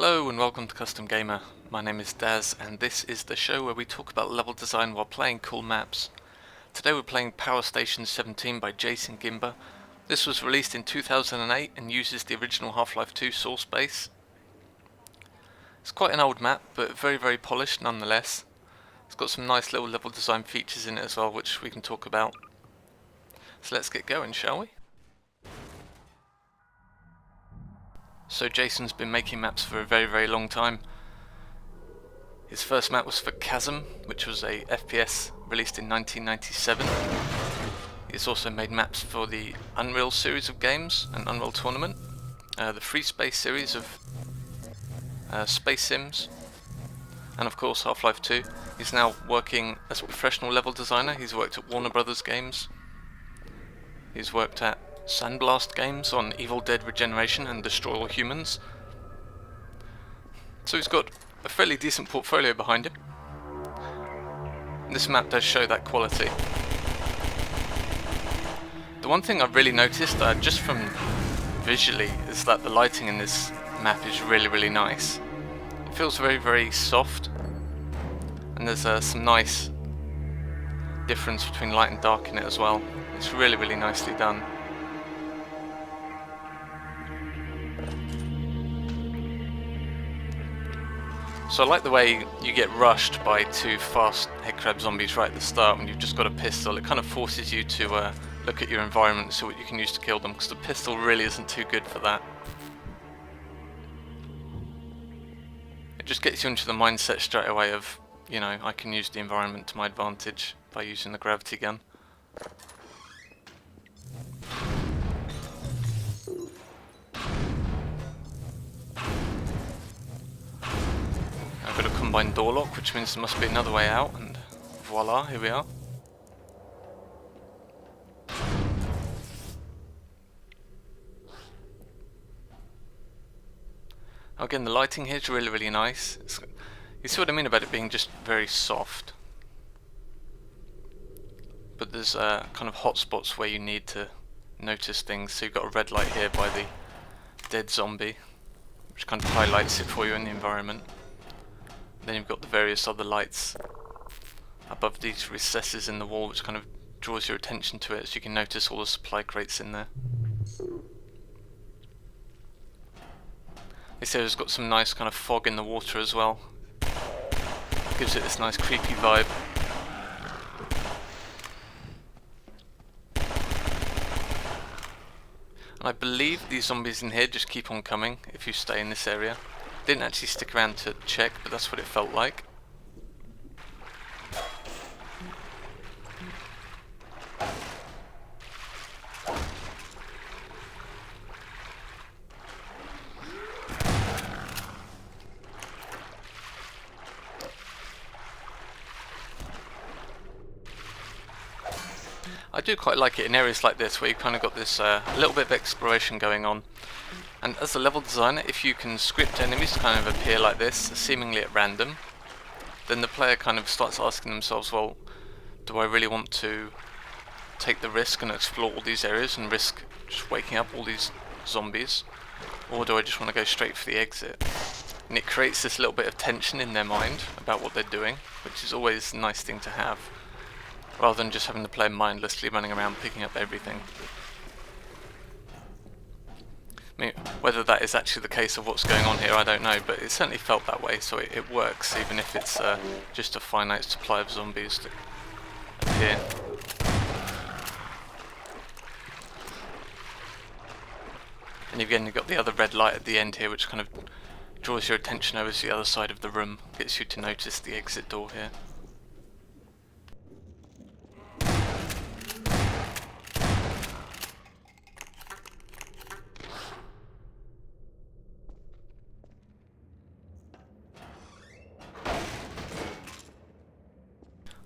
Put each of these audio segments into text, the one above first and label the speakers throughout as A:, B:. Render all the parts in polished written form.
A: Hello and welcome to Custom Gamer. My name is Daz and this is the show where we talk about level design while playing cool maps. Today we're playing Powerstation 17 by Jason Gimba. This was released in 2008 and uses the original Half-Life 2 source base. It's quite an old map but very polished nonetheless. It's got some nice little level design features in it as well which we can talk about. So let's get going, shall we? So Jason's been making maps for a very long time. His first map was for Chasm, which was a FPS released in 1997. He's also made maps for the Unreal series of games and Unreal Tournament, the Free Space series of Space Sims, and of course Half-Life 2. He's now working as a professional level designer. He's worked at Warner Brothers Games. He's worked at Sandblast Games on Evil Dead Regeneration and Destroy All Humans. So he's got a fairly decent portfolio behind him. This map does show that quality. The one thing I've really noticed, just from visually, is that the lighting in this map is really nice. It feels very soft, and there's some nice difference between light and dark in it as well. It's really nicely done. So I like the way you get rushed by two fast headcrab zombies right at the start when you've just got a pistol. It kind of forces you to look at your environment and see what you can use to kill them, because the pistol really isn't too good for that. It just gets you into the mindset straight away of, you know, I can use the environment to my advantage by using the gravity gun. I've got a combined door lock, which means there must be another way out, and voila, here we are. Again, the lighting here is really nice. You see what I mean about it being just very soft. But there's kind of hot spots where you need to notice things. So you've got a red light here by the dead zombie, which kind of highlights it for you in the environment. Then you've got the various other lights above these recesses in the wall, which kind of draws your attention to it, so you can notice all the supply crates in there. This area's got some nice kind of fog in the water as well. Gives it this nice creepy vibe. And I believe these zombies in here just keep on coming if you stay in this area. Didn't actually stick around to check, but that's what it felt like. I do quite like it in areas like this where you've kind of got this little bit of exploration going on. And as a level designer, if you can script enemies to kind of appear like this, seemingly at random, then the player kind of starts asking themselves, well, do I really want to take the risk and explore all these areas and risk just waking up all these zombies? Or do I just want to go straight for the exit? And it creates this little bit of tension in their mind about what they're doing, which is always a nice thing to have, rather than just having the player mindlessly running around picking up everything. I mean, whether that is actually the case of what's going on here, I don't know, but it certainly felt that way, so it works, even if it's just a finite supply of zombies that appear. And again, you've got the other red light at the end here, which kind of draws your attention over to the other side of the room, gets you to notice the exit door here.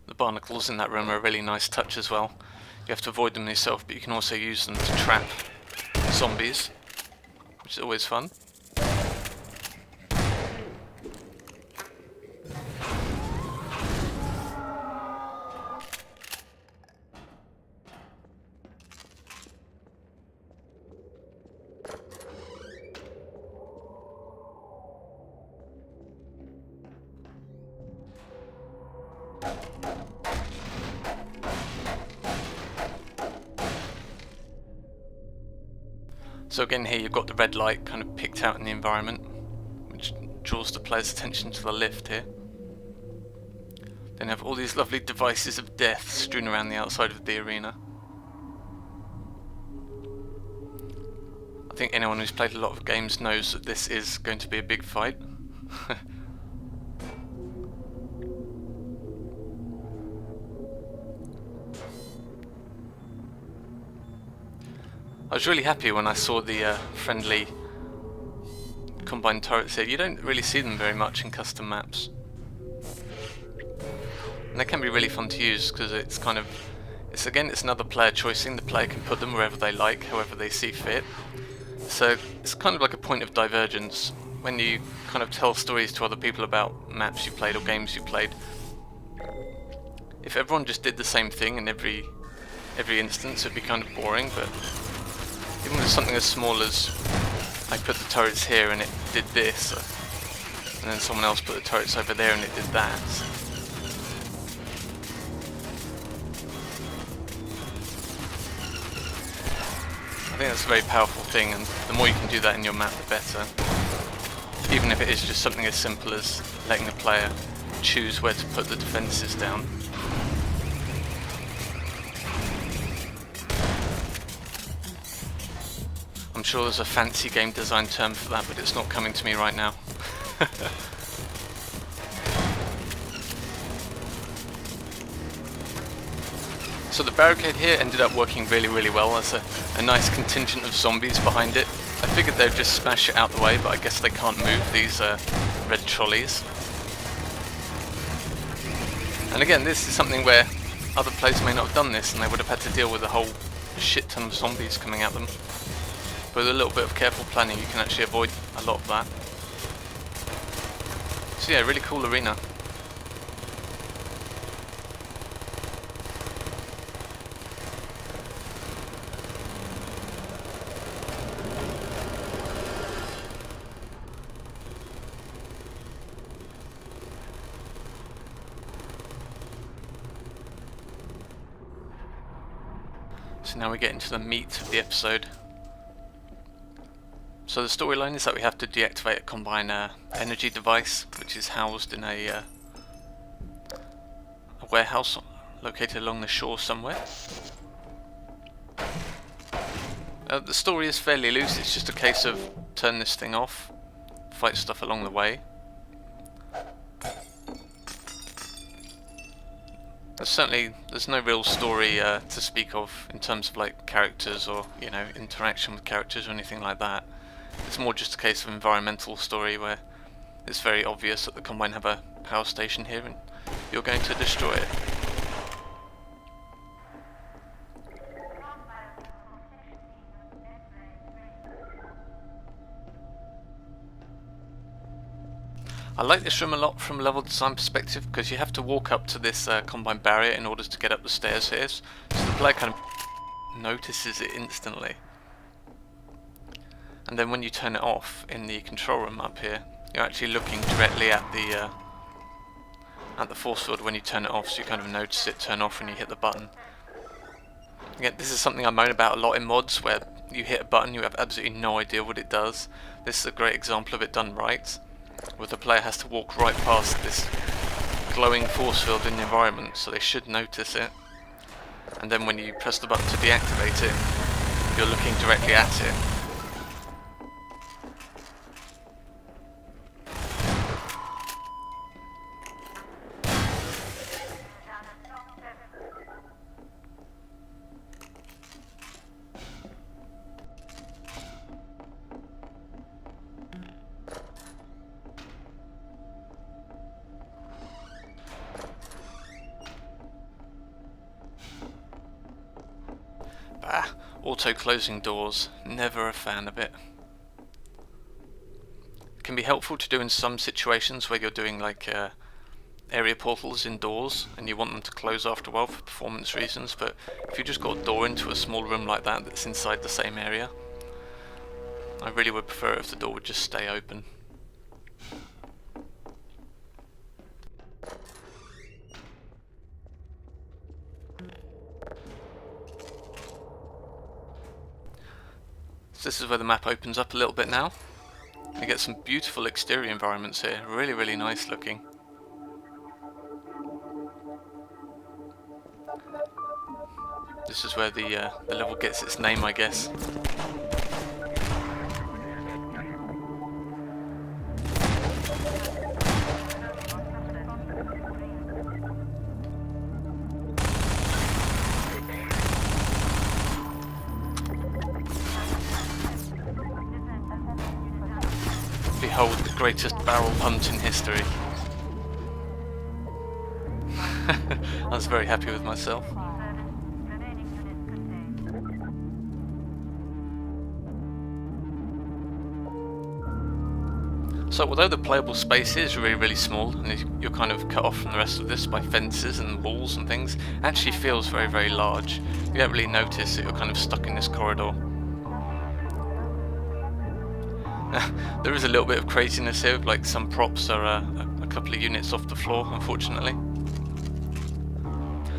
A: The barnacles in that room are a really nice touch as well. You have to avoid them yourself, but you can also use them to trap zombies, which is always fun. So again here you've got the red light kind of picked out in the environment, which draws the player's attention to the lift here. Then you have all these lovely devices of death strewn around the outside of the arena. I think anyone who's played a lot of games knows that this is going to be a big fight. I was really happy when I saw the friendly combined turrets here. You don't really see them very much in custom maps. And they can be really fun to use because it's kind of, it's another player choicing. The player can put them wherever they like, however they see fit. So it's kind of like a point of divergence when you kind of tell stories to other people about maps you played or games you played. If everyone just did the same thing in every instance, it'd be kind of boring, but even with something as small as I put the turrets here and it did this, and then someone else put the turrets over there and it did that. I think that's a very powerful thing, and the more you can do that in your map, the better. Even if it is just something as simple as letting the player choose where to put the defences down. I'm sure there's a fancy game design term for that, but it's not coming to me right now. So the barricade here ended up working really well. There's a nice contingent of zombies behind it. I figured they'd just smash it out the way, but I guess they can't move these red trolleys. And again, this is something where other players may not have done this and they would have had to deal with a whole shit ton of zombies coming at them. But with a little bit of careful planning you can actually avoid a lot of that. So yeah, really cool arena. So now we get into the meat of the episode. So the storyline is that we have to deactivate a combine energy device, which is housed in a warehouse located along the shore somewhere. The story is fairly loose. It's just a case of turn this thing off, fight stuff along the way. There's no real story to speak of in terms of like characters or, you know, interaction with characters or anything like that. It's more just a case of environmental story where it's very obvious that the Combine have a power station here and you're going to destroy it. I like this room a lot from a level design perspective because you have to walk up to this Combine barrier in order to get up the stairs here, so the player kind of notices it instantly. And then when you turn it off in the control room up here, you're actually looking directly at the force field when you turn it off, so you kind of notice it turn off when you hit the button. Again, this is something I moan about a lot in mods, where you hit a button, you have absolutely no idea what it does. This is a great example of it done right, where the player has to walk right past this glowing force field in the environment, so they should notice it. And then when you press the button to deactivate it, you're looking directly at it. Auto-closing doors, never a fan of it. It can be helpful to do in some situations where you're doing like area portals indoors and you want them to close after a while for performance reasons, but if you just got a door into a small room like that that's inside the same area, I really would prefer it if the door would just stay open. So this is where the map opens up a little bit now. You get some beautiful exterior environments here, really, really nice looking. This is where the level gets its name, I guess. Behold the greatest barrel hunt in history. I was very happy with myself. So although the playable space is really, really small, and you're kind of cut off from the rest of this by fences and walls and things, it actually feels very, very large. You don't really notice that you're kind of stuck in this corridor. There is a little bit of craziness here, like some props are a couple of units off the floor, unfortunately.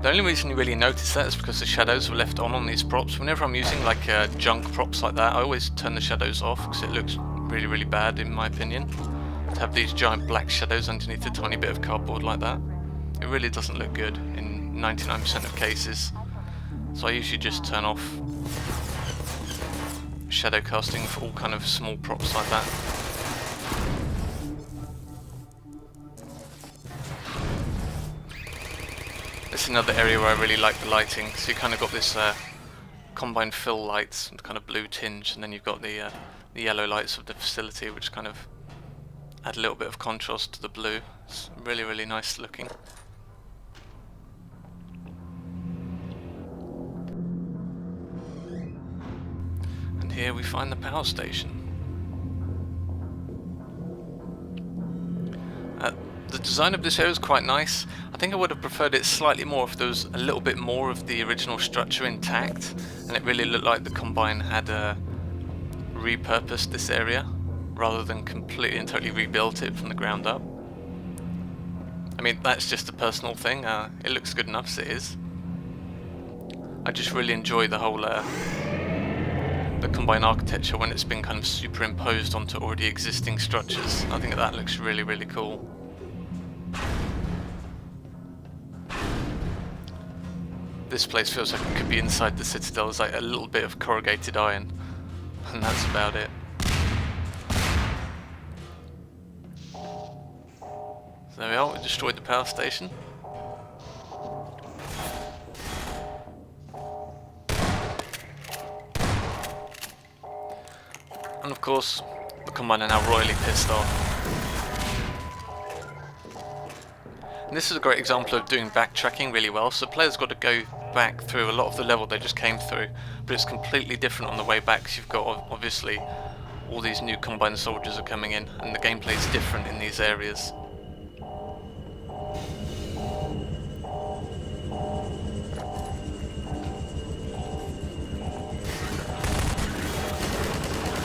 A: The only reason you really notice that is because the shadows were left on these props. Whenever I'm using like junk props like that, I always turn the shadows off because it looks really, really bad in my opinion. To have these giant black shadows underneath a tiny bit of cardboard like that, it really doesn't look good in 99% of cases. So I usually just turn off shadow casting for all kind of small props like that. This is another area where I really like the lighting. So you kind of got this combined fill lights with kind of blue tinge, and then you've got the yellow lights of the facility, which kind of add a little bit of contrast to the blue. It's really, really nice looking. And here we find the power station. The design of this area is quite nice. I think I would have preferred it slightly more if there was a little bit more of the original structure intact, and it really looked like the Combine had repurposed this area rather than completely and totally rebuilt it from the ground up. I mean, that's just a personal thing. It looks good enough as it is. I just really enjoy the whole the Combine architecture when it's been kind of superimposed onto already existing structures. I think that looks really, really cool. This place feels like it could be inside the Citadel. There's like a little bit of corrugated iron, and that's about it. So there we are, we destroyed the power station. And of course, the Combine are now royally pissed off. And this is a great example of doing backtracking really well. So players got to go back through a lot of the level they just came through, but it's completely different on the way back because you've got obviously all these new Combine soldiers are coming in, and the gameplay is different in these areas.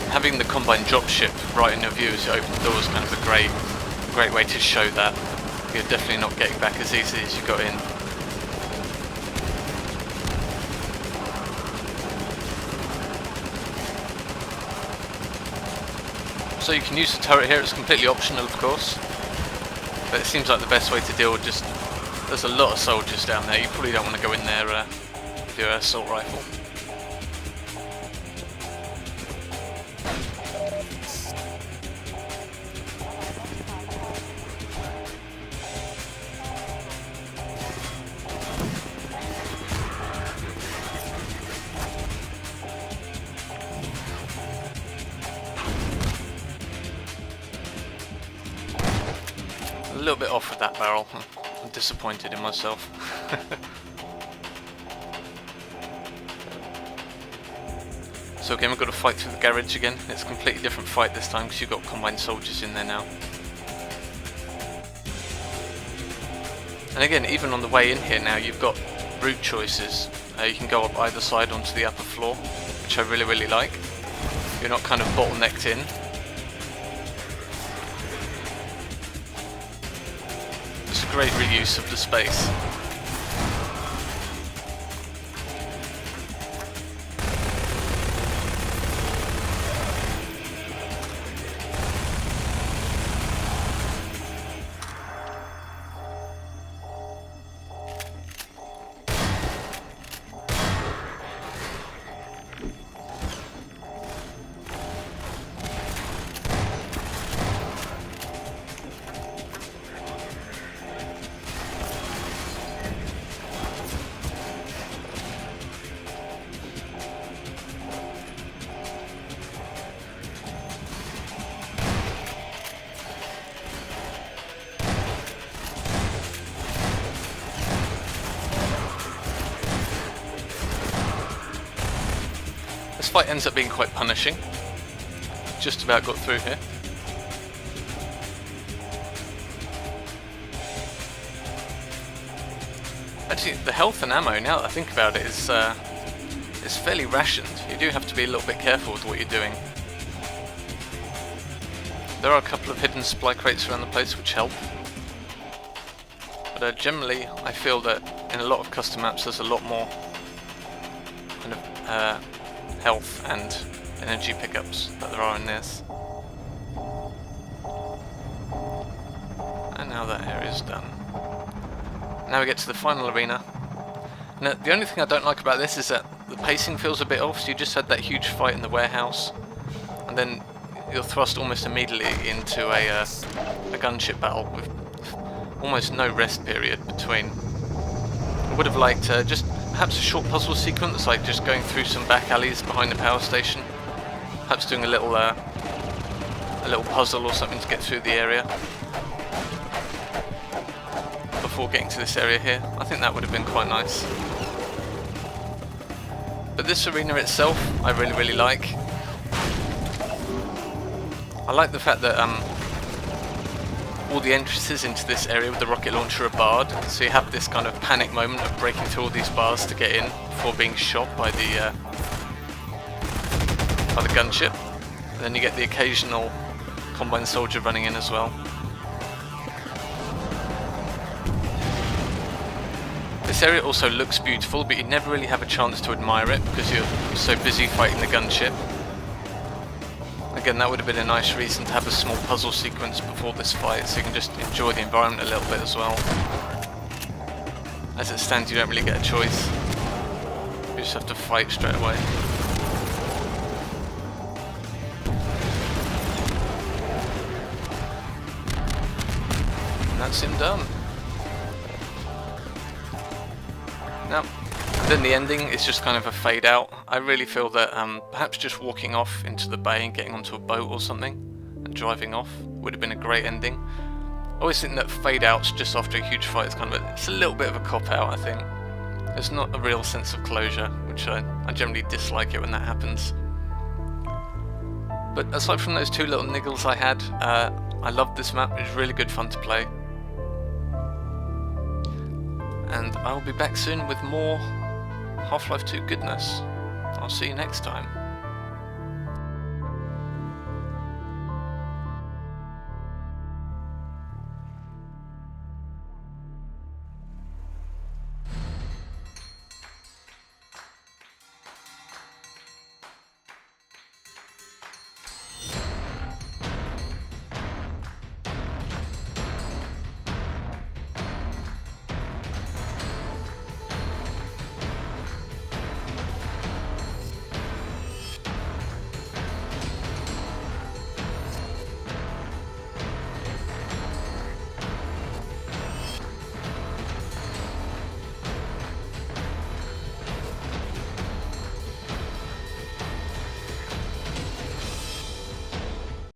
A: Having the Combine dropship right in your view as you open the door is kind of a great way to show that you're definitely not getting back as easily as you got in. So you can use the turret here, it's completely optional of course, but it seems like the best way to deal with just, there's a lot of soldiers down there, you probably don't want to go in there with your assault rifle. A little bit off with that barrel. I'm disappointed in myself. So again, we've got to fight through the garage again. It's a completely different fight this time because you've got Combined soldiers in there now. And again, even on the way in here now, you've got route choices. You can go up either side onto the upper floor, which I really, really like. You're not kind of bottlenecked in. It's a great reuse of the space. fight ends up being quite punishing. Just about got through here. Actually, the health and ammo, now that I think about it, is fairly rationed. You do have to be a little bit careful with what you're doing. There are a couple of hidden supply crates around the place which help. But generally, I feel that in a lot of custom maps there's a lot more kind of health and energy pickups that there are in this. And now that area's done. Now we get to the final arena. Now, the only thing I don't like about this is that the pacing feels a bit off. So you just had that huge fight in the warehouse, and then you're thrust almost immediately into a gunship battle with almost no rest period between. I would have liked just perhaps a short puzzle sequence, like just going through some back alleys behind the power station, perhaps doing a little puzzle or something to get through the area before getting to this area here. I think that would have been quite nice. But this arena itself, I really like. I like the fact that all the entrances into this area with the rocket launcher are barred, so you have this kind of panic moment of breaking through all these bars to get in before being shot by the gunship. And then you get the occasional Combine soldier running in as well. This area also looks beautiful, but you never really have a chance to admire it because you're so busy fighting the gunship. Again, that would have been a nice reason to have a small puzzle sequence before this fight, so you can just enjoy the environment a little bit as well. As it stands, you don't really get a choice. You just have to fight straight away. And that's him done. Now, and then the ending is just kind of a fade out. I really feel that perhaps just walking off into the bay and getting onto a boat or something and driving off would have been a great ending. I always think that fade outs just after a huge fight is kind of it's a little bit of a cop out, I think. There's not a real sense of closure, which I generally dislike it when that happens. But aside from those two little niggles I had, I loved this map. It was really good fun to play. And I will be back soon with more Half-Life 2 goodness. I'll see you next time.